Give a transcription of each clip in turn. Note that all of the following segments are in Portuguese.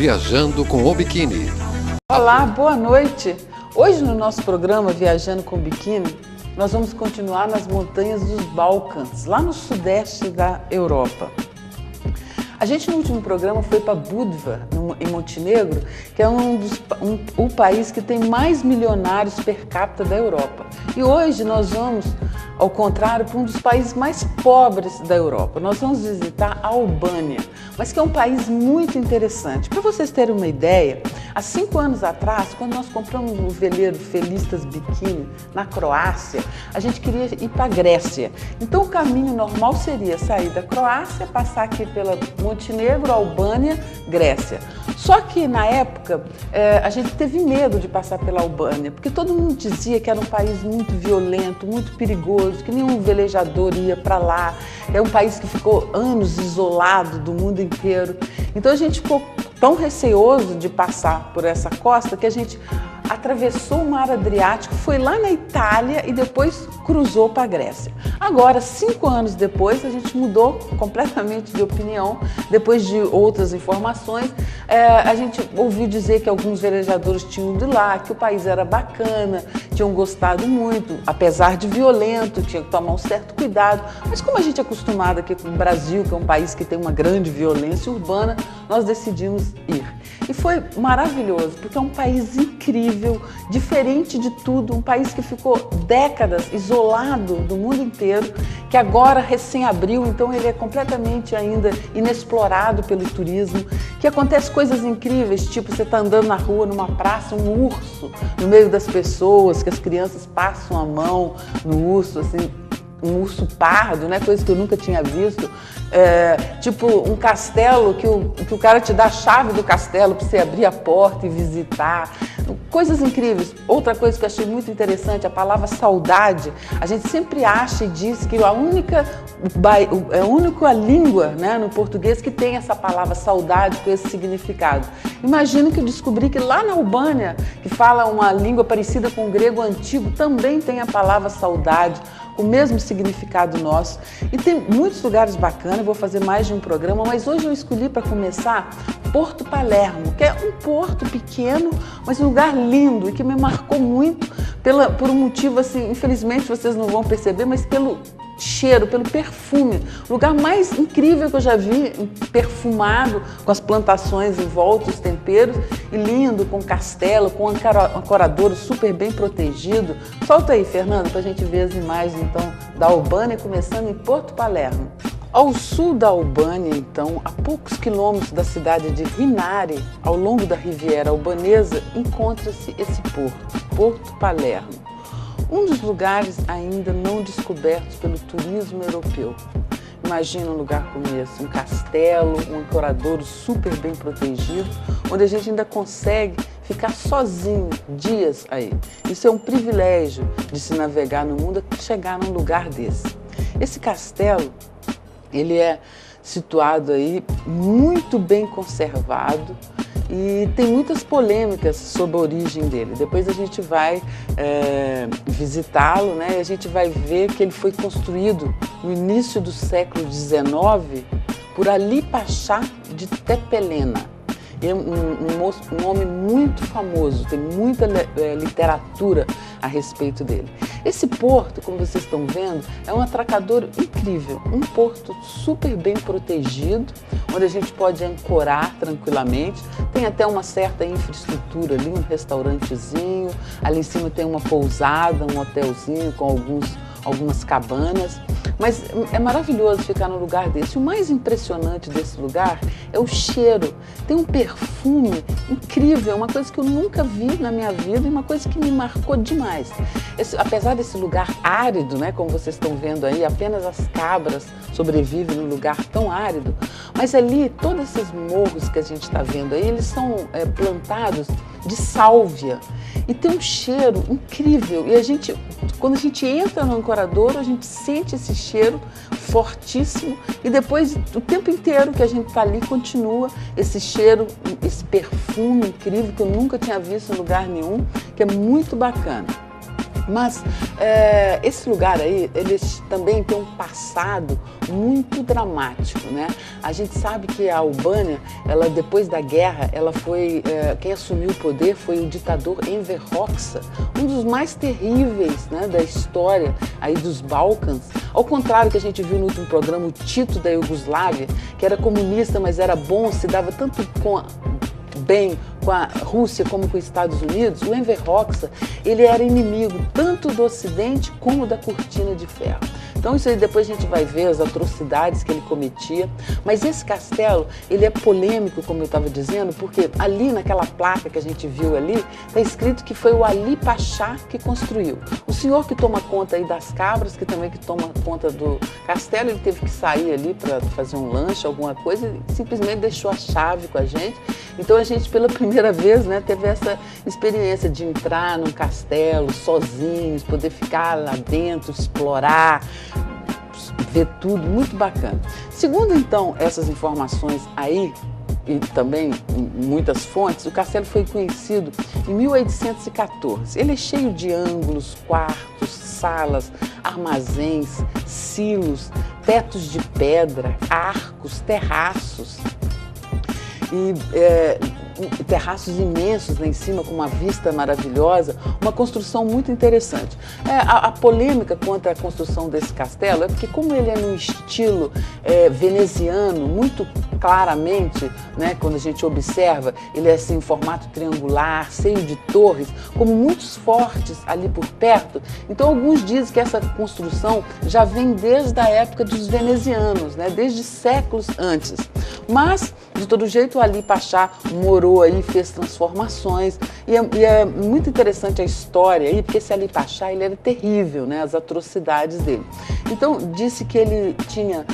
Viajando com o Biquíni. Olá, boa noite! Hoje no nosso programa Viajando com o Biquíni, nós vamos continuar nas montanhas dos Balcãs, lá no sudeste da Europa. A gente no último programa foi para Budva, em Montenegro, que é o país que tem mais milionários per capita da Europa. E hoje nós vamos, ao contrário, para um dos países mais pobres da Europa. Nós vamos visitar a Albânia, mas que é um país muito interessante. Para vocês terem uma ideia, há 5 anos atrás, quando nós compramos o veleiro Felistas Biquíni na Croácia, a gente queria ir para a Grécia. Então o caminho normal seria sair da Croácia, passar aqui pela Montenegro, Albânia, Grécia. Só que na época a gente teve medo de passar pela Albânia, porque todo mundo dizia que era um país muito violento, muito perigoso, que nenhum velejador ia para lá. É um país que ficou anos isolado do mundo inteiro. Então a gente ficou tão receoso de passar por essa costa que a gente atravessou o Mar Adriático, foi lá na Itália e depois cruzou para a Grécia. Agora, 5 anos depois, a gente mudou completamente de opinião. Depois de outras informações, a gente ouviu dizer que alguns velejadores tinham ido lá, que o país era bacana, tinham gostado muito, apesar de violento, tinha que tomar um certo cuidado. Mas como a gente é acostumado aqui com o Brasil, que é um país que tem uma grande violência urbana, nós decidimos ir. E foi maravilhoso, porque é um país incrível, diferente de tudo, um país que ficou décadas isolado do mundo inteiro, que agora recém abriu, então ele é completamente ainda inexplorado pelo turismo, que acontece coisas incríveis, tipo você está andando na rua, numa praça, um urso no meio das pessoas, que as crianças passam a mão no urso, assim, um urso pardo, né? Coisa que eu nunca tinha visto. Tipo um castelo que o cara te dá a chave do castelo para você abrir a porta e visitar. Coisas incríveis. Outra coisa que eu achei muito interessante, a palavra saudade. A gente sempre acha e diz que a única língua, né, no português que tem essa palavra saudade com esse significado. Imagino que eu descobri que lá na Albânia, que fala uma língua parecida com o grego antigo, também tem a palavra saudade, o mesmo significado nosso. E tem muitos lugares bacanas, eu vou fazer mais de um programa, mas hoje eu escolhi para começar Porto Palermo, que é um porto pequeno, mas um lugar lindo e que me marcou muito por um motivo, assim, infelizmente vocês não vão perceber, mas pelo cheiro, pelo perfume. O lugar mais incrível que eu já vi, perfumado, com as plantações em volta, os temperos, e lindo, com castelo, com ancoradouro super bem protegido. Solta aí, Fernando, para a gente ver as imagens, então, da Albânia, começando em Porto Palermo. Ao sul da Albânia, então, a poucos quilômetros da cidade de Rinari, ao longo da Riviera Albanesa, encontra-se esse porto, Porto Palermo. Um dos lugares ainda não descobertos pelo turismo europeu. Imagina um lugar como esse, um castelo, um ancoradouro super bem protegido, onde a gente ainda consegue ficar sozinho dias aí. Isso é um privilégio de se navegar no mundo, chegar num lugar desse. Esse castelo, ele é situado aí, muito bem conservado, e tem muitas polêmicas sobre a origem dele. Depois a gente vai visitá-lo, né? E a gente vai ver que ele foi construído no início do século XIX por Ali Pasha de Tepelena. É um homem muito famoso, tem muita literatura a respeito dele. Esse porto, como vocês estão vendo, é um atracador incrível, um porto super bem protegido, onde a gente pode ancorar tranquilamente. Tem até uma certa infraestrutura ali, um restaurantezinho, ali em cima tem uma pousada, um hotelzinho com algumas cabanas. Mas é maravilhoso ficar num lugar desse. O mais impressionante desse lugar é o cheiro. Tem um perfume incrível, uma coisa que eu nunca vi na minha vida e uma coisa que me marcou demais. Apesar desse lugar árido, né, como vocês estão vendo aí, apenas as cabras sobrevivem num lugar tão árido, mas ali, todos esses morros que a gente está vendo aí, eles são plantados de sálvia e tem um cheiro incrível. E quando a gente entra no ancoradouro, a gente sente esse cheiro fortíssimo e depois, o tempo inteiro que a gente está ali, continua esse cheiro, esse perfume incrível que eu nunca tinha visto em lugar nenhum, que é muito bacana. Mas esse lugar aí, eles também tem um passado muito dramático, né? A gente sabe que a Albânia, ela, depois da guerra, ela foi, quem assumiu o poder foi o ditador Enver Hoxha, um dos mais terríveis, né, da história aí dos Balcãs. Ao contrário que a gente viu no último programa, o Tito da Iugoslávia, que era comunista, mas era bom, se dava tanto bem com a Rússia como com os Estados Unidos, o Enver Hoxha, ele era inimigo tanto do Ocidente como da Cortina de Ferro. Então isso aí depois a gente vai ver as atrocidades que ele cometia, mas esse castelo, ele é polêmico, como eu estava dizendo, porque ali naquela placa que a gente viu ali, está escrito que foi o Ali Pasha que construiu. O senhor que toma conta aí das cabras, que também que toma conta do castelo, ele teve que sair ali para fazer um lanche, alguma coisa, e simplesmente deixou a chave com a gente. Então a gente pela primeira vez, né, teve essa experiência de entrar num castelo sozinhos, poder ficar lá dentro, explorar, ver tudo, muito bacana. Segundo então essas informações aí, e também em muitas fontes, o castelo foi conhecido em 1814. Ele é cheio de ângulos, quartos, salas, armazéns, silos, tetos de pedra, arcos, terraços. E terraços imensos lá em cima, com uma vista maravilhosa, uma construção muito interessante. A polêmica contra a construção desse castelo é porque, como ele é num estilo veneziano, muito claramente, né, quando a gente observa, ele é assim, em formato triangular, cheio de torres, como muitos fortes ali por perto. Então, alguns dizem que essa construção já vem desde a época dos venezianos, né, desde séculos antes. Mas, de todo jeito, o Ali Pasha morou aí, fez transformações, e é muito interessante a história aí, porque esse Ali Pasha, ele era terrível, né, as atrocidades dele. Então, disse que ele tinha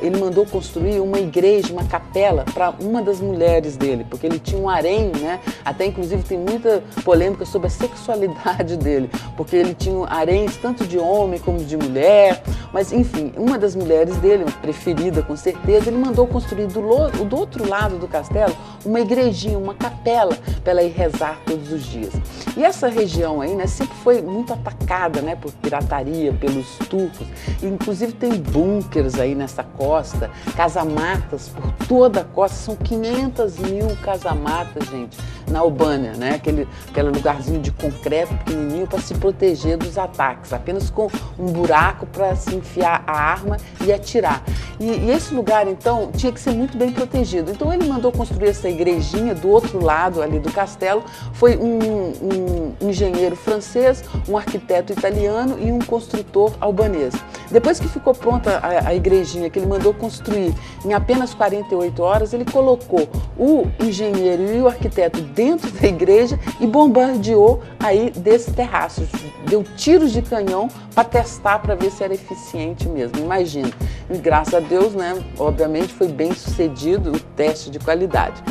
ele mandou construir uma igreja, uma capela para uma das mulheres dele, porque ele tinha um harém, né, até inclusive tem muita polêmica sobre a sexualidade dele, porque ele tinha haréns tanto de homem como de mulher, mas enfim, uma das mulheres dele, preferida com certeza, ele mandou construir do outro lado do castelo uma igrejinha, uma capela para ela ir rezar todos os dias. E essa região aí, né, sempre foi muito atacada, né, por pirataria, pelos turcos, e, inclusive tem bunkers aí nessa costa, casamatas por toda a costa, são 500.000 casamatas, gente, na Albânia, né, aquele lugarzinho de concreto pequenininho para se proteger dos ataques, apenas com um buraco para se enfiar a arma e atirar. E esse lugar, então, tinha que ser muito bem protegido. Então ele mandou construir essa igrejinha do outro lado ali do castelo. Foi um engenheiro francês, um arquiteto italiano e um construtor albanês. Depois que ficou pronta a igrejinha que ele mandou construir em apenas 48 horas, ele colocou o engenheiro e o arquiteto dentro da igreja e bombardeou aí desse terraço. Deu tiros de canhão para testar, para ver se era eficiente mesmo. Imagina. E graças a Deus, né, obviamente foi bem sucedido o teste de qualidade.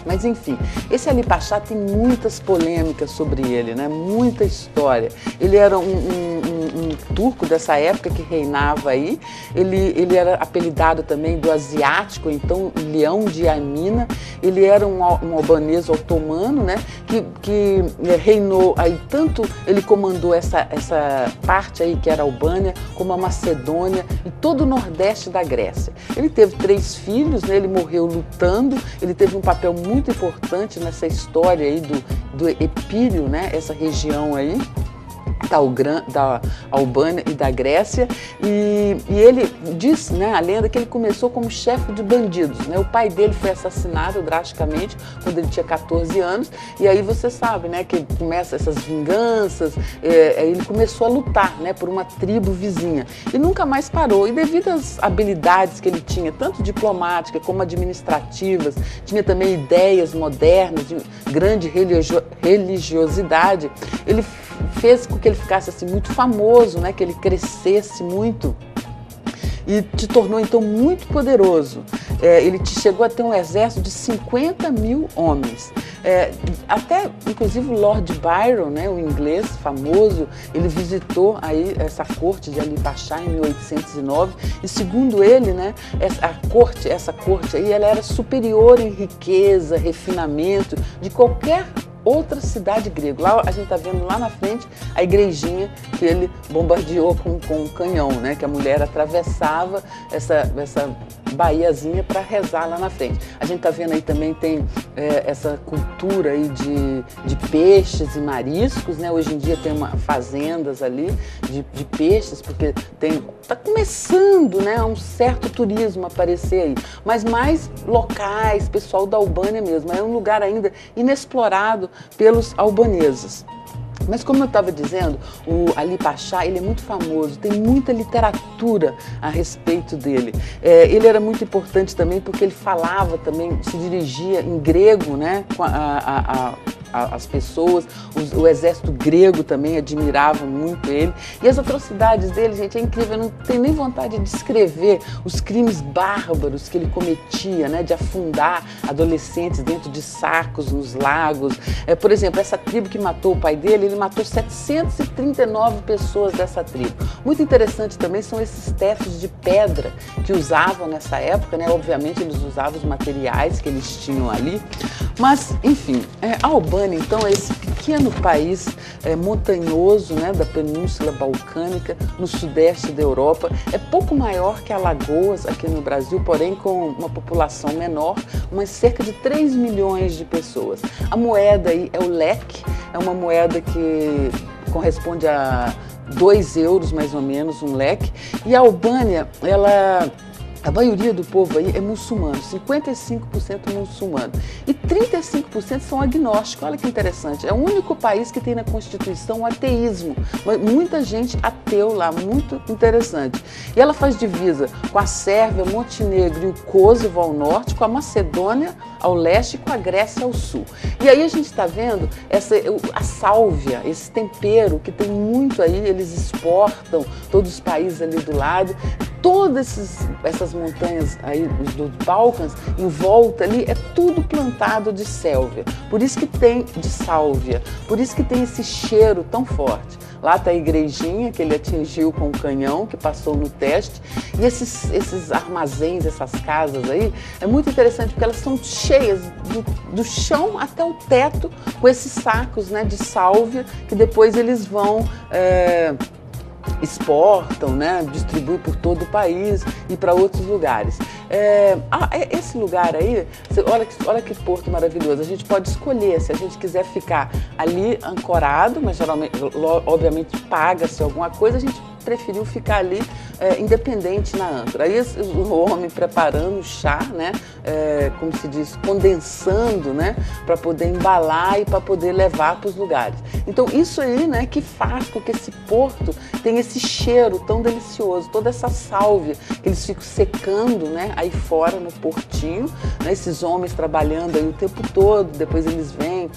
Mas enfim, esse Ali Pasha tem muitas polêmicas sobre ele, né? Muita história. Ele era um turco dessa época que reinava aí, ele era apelidado também do asiático, então Leão de Yamina. Ele era um albanês otomano, né? Que reinou aí, tanto ele comandou essa parte aí que era a Albânia, como a Macedônia e todo o nordeste da Grécia. Ele teve 3 filhos, né? Ele morreu lutando, ele teve um papel muito importante nessa história aí do Epíreo, né? Essa região aí da Albânia e da Grécia, e ele diz, né, a lenda, que ele começou como chefe de bandidos, né? O pai dele foi assassinado drasticamente quando ele tinha 14 anos, e aí você sabe, né, que começa essas vinganças, ele começou a lutar, né, por uma tribo vizinha, e nunca mais parou, e devido às habilidades que ele tinha, tanto diplomáticas como administrativas, tinha também ideias modernas, de grande religiosidade, ele fez com que ele ficasse assim muito famoso, né? Que ele crescesse muito e te tornou então muito poderoso. Ele chegou a ter um exército de 50.000 homens. Até, inclusive, o Lord Byron, né, o inglês famoso, ele visitou aí essa corte de Ali Pasha em 1809 e, segundo ele, né, essa corte aí, ela era superior em riqueza, refinamento de qualquer outra cidade grega. Lá a gente está vendo lá na frente a igrejinha que ele bombardeou com um canhão, né? Que a mulher atravessava essa baiazinha para rezar lá na frente. A gente está vendo aí também tem essa cultura aí de peixes e mariscos, né? Hoje em dia tem fazendas ali de peixes, porque está começando, né, um certo turismo a aparecer aí, mas mais locais, pessoal da Albânia mesmo. É um lugar ainda inexplorado pelos albaneses. Mas como eu estava dizendo, o Ali Pasha, ele é muito famoso, tem muita literatura a respeito dele. Ele era muito importante também porque ele falava também, se dirigia em grego, né, com as pessoas, o exército grego também admirava muito ele. E as atrocidades dele, gente, é incrível, eu não tenho nem vontade de descrever os crimes bárbaros que ele cometia, né, de afundar adolescentes dentro de sacos nos lagos. Por exemplo, essa tribo que matou o pai dele, ele matou 739 pessoas dessa tribo. Muito interessante também são esses tetos de pedra que usavam nessa época, né? Obviamente eles usavam os materiais que eles tinham ali, mas enfim, a Albânia então é esse pequeno país montanhoso, né, da Península Balcânica, no sudeste da Europa. É pouco maior que Alagoas aqui no Brasil, porém com uma população menor, mas cerca de 3 milhões de pessoas. A moeda aí é o lek, é uma moeda que corresponde a 2 euros mais ou menos, um lek. E a Albânia, a maioria do povo aí é muçulmano, 55% muçulmano. E 35% são agnósticos. Olha que interessante. É o único país que tem na Constituição o ateísmo. Muita gente ateu lá, muito interessante. E ela faz divisa com a Sérvia, Montenegro e o Kosovo ao norte, com a Macedônia ao leste e com a Grécia ao sul. E aí a gente está vendo a sálvia, esse tempero que tem muito aí, eles exportam, todos os países ali do lado. Todas essas montanhas aí dos Balcãs, em volta ali, é tudo plantado de sálvia. Por isso que tem de sálvia, por isso que tem esse cheiro tão forte. Lá está a igrejinha que ele atingiu com o canhão, que passou no teste. E esses armazéns, essas casas aí, é muito interessante porque elas são cheias do chão até o teto com esses sacos, né, de sálvia que depois eles vão exportam, né, distribuem por todo o país e para outros lugares. Esse lugar aí, olha que porto maravilhoso, a gente pode escolher se a gente quiser ficar ali ancorado, mas geralmente, obviamente, paga-se alguma coisa, a gente preferiu ficar ali independente na âncora. Aí o homem preparando o chá, né, como se diz, condensando, né, para poder embalar e para poder levar para os lugares. Então isso aí, né, que faz com que esse porto tenha esse cheiro tão delicioso, toda essa sálvia que eles ficam secando, né, aí fora no portinho, né, esses homens trabalhando aí o tempo todo, depois eles vêm,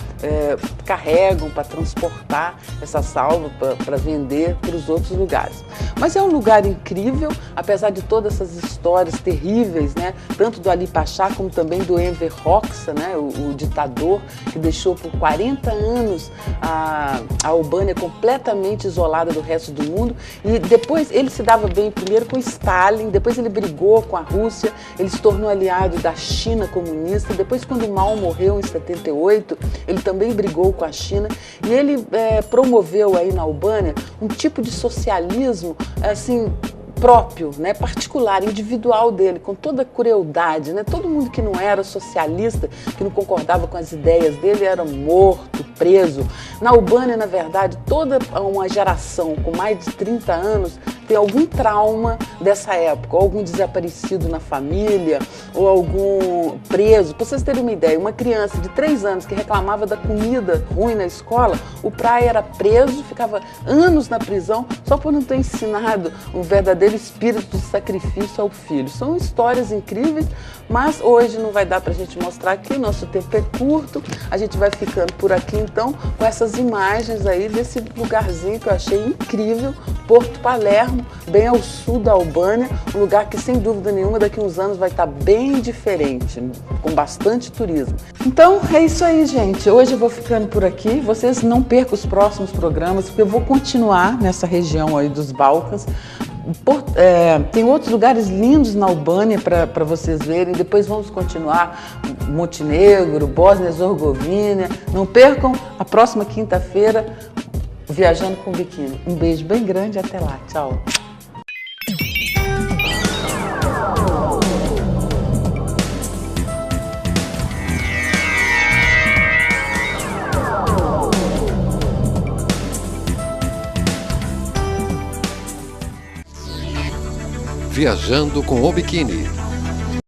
carregam para transportar essa sálvia para vender para os outros lugares. Mas é um lugar incrível, apesar de todas essas histórias terríveis, né? Tanto do Ali Pasha como também do Enver Hoxha, né? O ditador que deixou por 40 anos a Albânia completamente isolada do resto do mundo. E depois ele se dava bem primeiro com Stalin, depois ele brigou com a Rússia, ele se tornou aliado da China comunista. Depois, quando Mao morreu em 78, ele também brigou com a China e ele promoveu aí na Albânia um tipo de socialismo assim próprio, né, particular, individual dele, com toda a crueldade, né? Todo mundo que não era socialista, que não concordava com as ideias dele, era morto, preso. Na Albânia, na verdade, toda uma geração com mais de 30 anos tem algum trauma dessa época, ou algum desaparecido na família, ou algum preso. Para vocês terem uma ideia, uma criança de 3 anos que reclamava da comida ruim na escola, o pai era preso, ficava anos na prisão, só por não ter ensinado o verdadeiro espírito de sacrifício ao filho. São histórias incríveis, mas hoje não vai dar para a gente mostrar aqui, nosso tempo é curto, a gente vai ficando por aqui então com essas imagens aí desse lugarzinho que eu achei incrível, Porto Palermo, bem ao sul da Albânia, um lugar que sem dúvida nenhuma daqui a uns anos vai estar bem diferente, com bastante turismo. Então é isso aí, gente, hoje eu vou ficando por aqui, vocês não percam os próximos programas, porque eu vou continuar nessa região aí dos Balcãs, Tem outros lugares lindos na Albânia para vocês verem. Depois vamos continuar Montenegro, Bósnia e Herzegovina. Não percam a próxima quinta-feira, Viajando com Biquíni. Um beijo bem grande e até lá. Tchau. Viajando com o Biquíni.